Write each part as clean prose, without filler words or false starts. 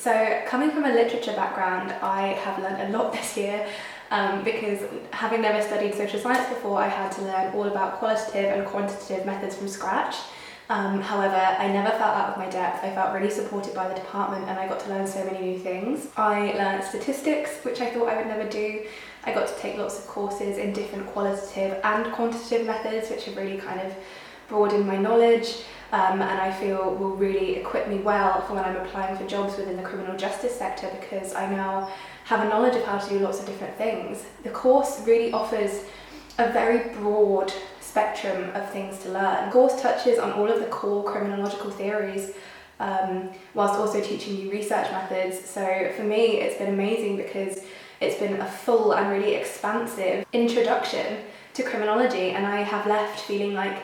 So coming from a literature background, I have learned a lot this year because having never studied social science before, I had to learn all about qualitative and quantitative methods from scratch. However, I never felt out of my depth. I felt really supported by the department and I got to learn so many new things. I learned statistics, which I thought I would never do. I got to take lots of courses in different qualitative and quantitative methods, which have really kind of broadened my knowledge. And I feel will really equip me well for when I'm applying for jobs within the criminal justice sector, because I now have a knowledge of how to do lots of different things. The course really offers a very broad spectrum of things to learn. The course touches on all of the core criminological theories, whilst also teaching you research methods. So for me, it's been amazing because it's been a full and really expansive introduction to criminology, and I have left feeling like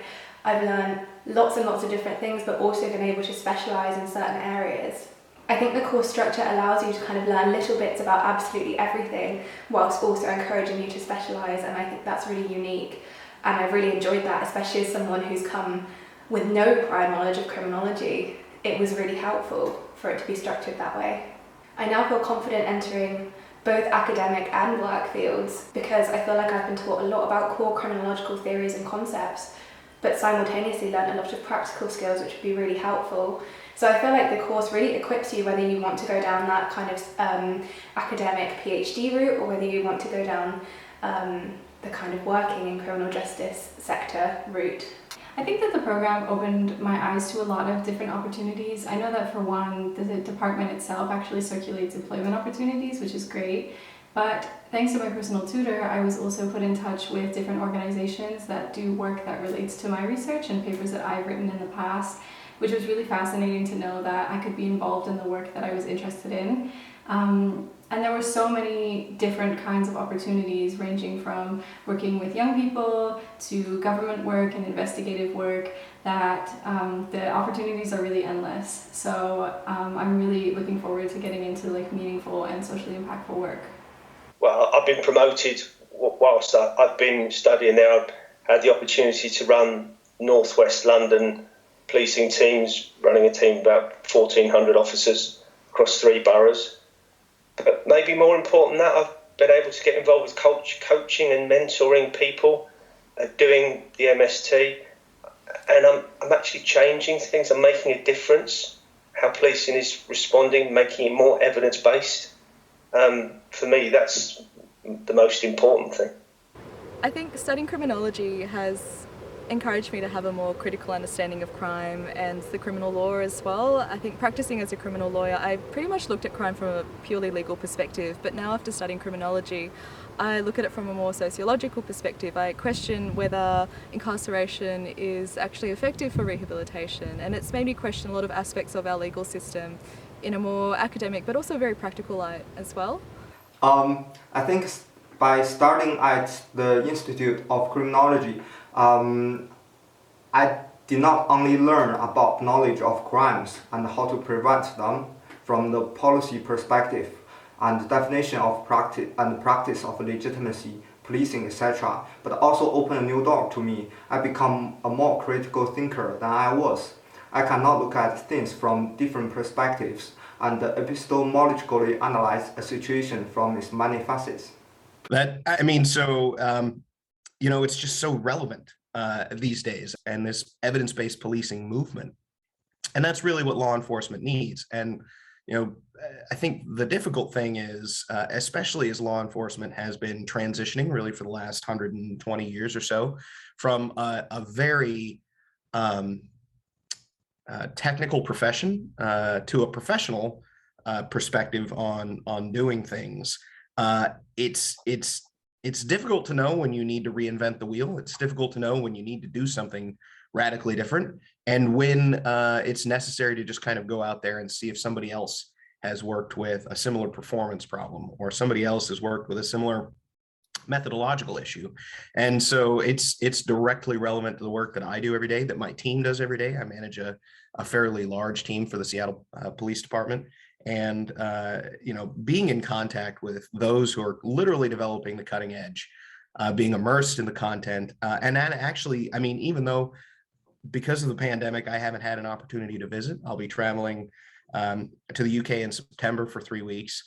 I've learned lots and lots of different things, but also been able to specialise in certain areas. I think the course structure allows you to kind of learn little bits about absolutely everything, whilst also encouraging you to specialise, and I think that's really unique. And I've really enjoyed that, especially as someone who's come with no prior knowledge of criminology. It was really helpful for it to be structured that way. I now feel confident entering both academic and work fields because I feel like I've been taught a lot about core criminological theories and concepts, but simultaneously learned a lot of practical skills which would be really helpful. So I feel like the course really equips you whether you want to go down that kind of academic PhD route or whether you want to go down the kind of working in criminal justice sector route. I think that the program opened my eyes to a lot of different opportunities. I know that for one, the department itself actually circulates employment opportunities, which is great. But thanks to my personal tutor, I was also put in touch with different organizations that do work that relates to my research and papers that I've written in the past, which was really fascinating to know that I could be involved in the work that I was interested in. And there were so many different kinds of opportunities, ranging from working with young people to government work and investigative work, that the opportunities are really endless. So I'm really looking forward to getting into meaningful and socially impactful work. Well, I've been promoted whilst I've been studying there. I've had the opportunity to run North West London policing teams, running a team of about 1,400 officers across 3 boroughs. But maybe more important than that, I've been able to get involved with coaching and mentoring people, doing the MST, and I'm actually changing things. I'm making a difference, how policing is responding, making it more evidence-based. For me, that's the most important thing. I think studying criminology has encouraged me to have a more critical understanding of crime and the criminal law as well. I think practicing as a criminal lawyer, I pretty much looked at crime from a purely legal perspective, but now after studying criminology, I look at it from a more sociological perspective. I question whether incarceration is actually effective for rehabilitation, and it's made me question a lot of aspects of our legal system in a more academic but also very practical light as well. I think by starting at the Institute of Criminology, I did not only learn about knowledge of crimes and how to prevent them from the policy perspective and definition of practice of legitimacy, policing, etc., but also open a new door to me. I become a more critical thinker than I was. I can now look at things from different perspectives and epistemologically analyze a situation from its many facets. It's just so relevant these days, and this evidence-based policing movement. And that's really what law enforcement needs. And, I think the difficult thing is, especially as law enforcement has been transitioning really for the last 120 years or so, from a very technical profession to a professional perspective on doing things. It's difficult to know when you need to reinvent the wheel. It's difficult to know when you need to do something radically different, and when it's necessary to just kind of go out there and see if somebody else has worked with a similar performance problem or somebody else has worked with a similar methodological issue. And so it's directly relevant to the work that I do every day, that my team does every day. I manage a fairly large team for the Seattle Police Department. And, being in contact with those who are literally developing the cutting edge, being immersed in the content. And that actually, even though because of the pandemic, I haven't had an opportunity to visit, I'll be traveling to the UK in September for 3 weeks.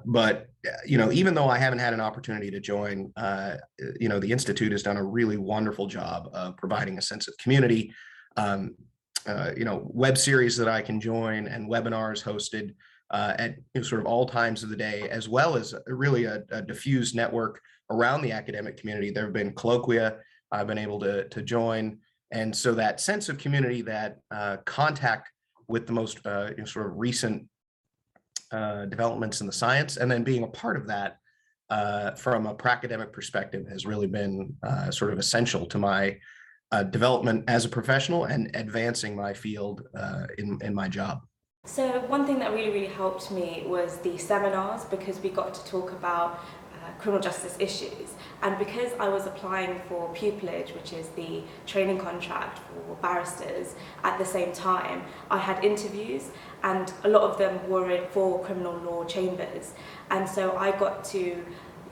But even though I haven't had an opportunity to join, the Institute has done a really wonderful job of providing a sense of community. Web series that I can join and webinars hosted at sort of all times of the day, as well as really a diffused network around the academic community. There have been colloquia I've been able to join. And so that sense of community, that contact with the most sort of recent developments in the science, and then being a part of that from a academic perspective has really been sort of essential to my development as a professional and advancing my field in my job. So one thing that really helped me was the seminars, because we got to talk about criminal justice issues, and because I was applying for pupillage, which is the training contract for barristers, at the same time I had interviews, and a lot of them were for criminal law chambers, and so I got to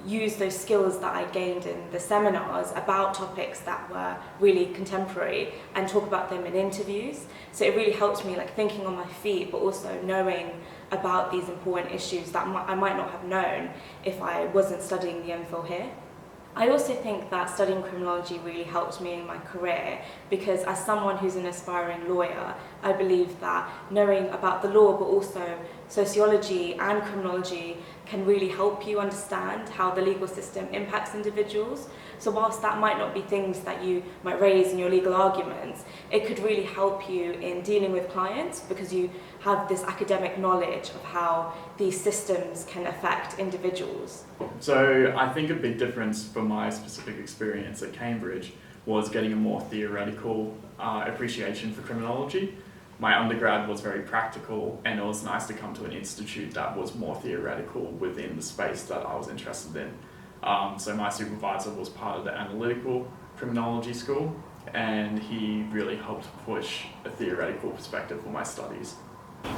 use those skills that I gained in the seminars about topics that were really contemporary and talk about them in interviews. So it really helped me, like, thinking on my feet, but also knowing about these important issues that I might not have known if I wasn't studying the MPhil here. I also think that studying criminology really helped me in my career, because as someone who's an aspiring lawyer, I believe that knowing about the law, but also sociology and criminology, can really help you understand how the legal system impacts individuals. So whilst that might not be things that you might raise in your legal arguments, it could really help you in dealing with clients, because you have this academic knowledge of how these systems can affect individuals. So I think a big difference from my specific experience at Cambridge was getting a more theoretical appreciation for criminology. My undergrad was very practical, and it was nice to come to an institute that was more theoretical within the space that I was interested in. So my supervisor was part of the analytical criminology school, and he really helped push a theoretical perspective for my studies.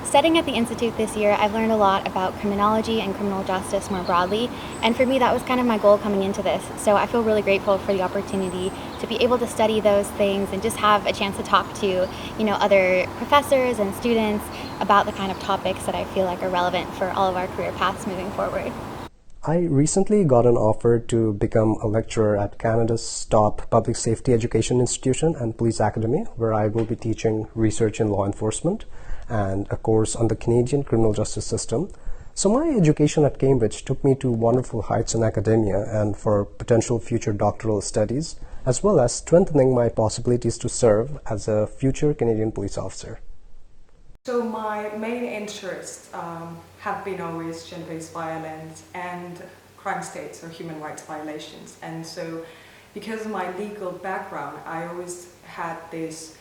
Studying at the Institute this year, I've learned a lot about criminology and criminal justice more broadly, and for me that was kind of my goal coming into this. So I feel really grateful for the opportunity to be able to study those things and just have a chance to talk to, other professors and students about the kind of topics that I feel like are relevant for all of our career paths moving forward. I recently got an offer to become a lecturer at Canada's top public safety education institution and police academy, where I will be teaching research in law enforcement and a course on the Canadian criminal justice system. So my education at Cambridge took me to wonderful heights in academia and for potential future doctoral studies, as well as strengthening my possibilities to serve as a future Canadian police officer. So my main interests have been always gender-based violence and crime states or human rights violations. And so because of my legal background, I always had this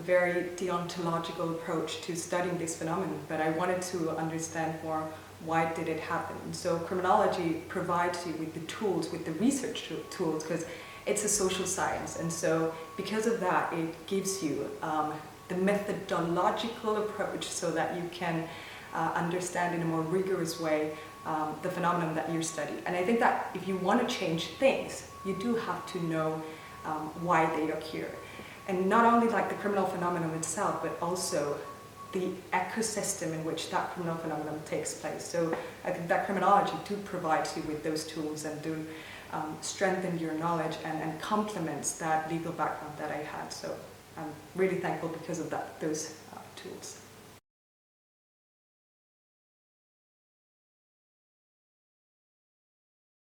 very deontological approach to studying this phenomenon, but I wanted to understand more, why did it happen? So criminology provides you with the tools, with the research tools, because it's a social science, and so because of that it gives you the methodological approach so that you can understand in a more rigorous way the phenomenon that you're studying. And I think that if you want to change things, you do have to know why they occur. And not only like the criminal phenomenon itself, but also the ecosystem in which that criminal phenomenon takes place. So I think that criminology do provide you with those tools and do strengthen your knowledge and complements that legal background that I had. So I'm really thankful because of those tools.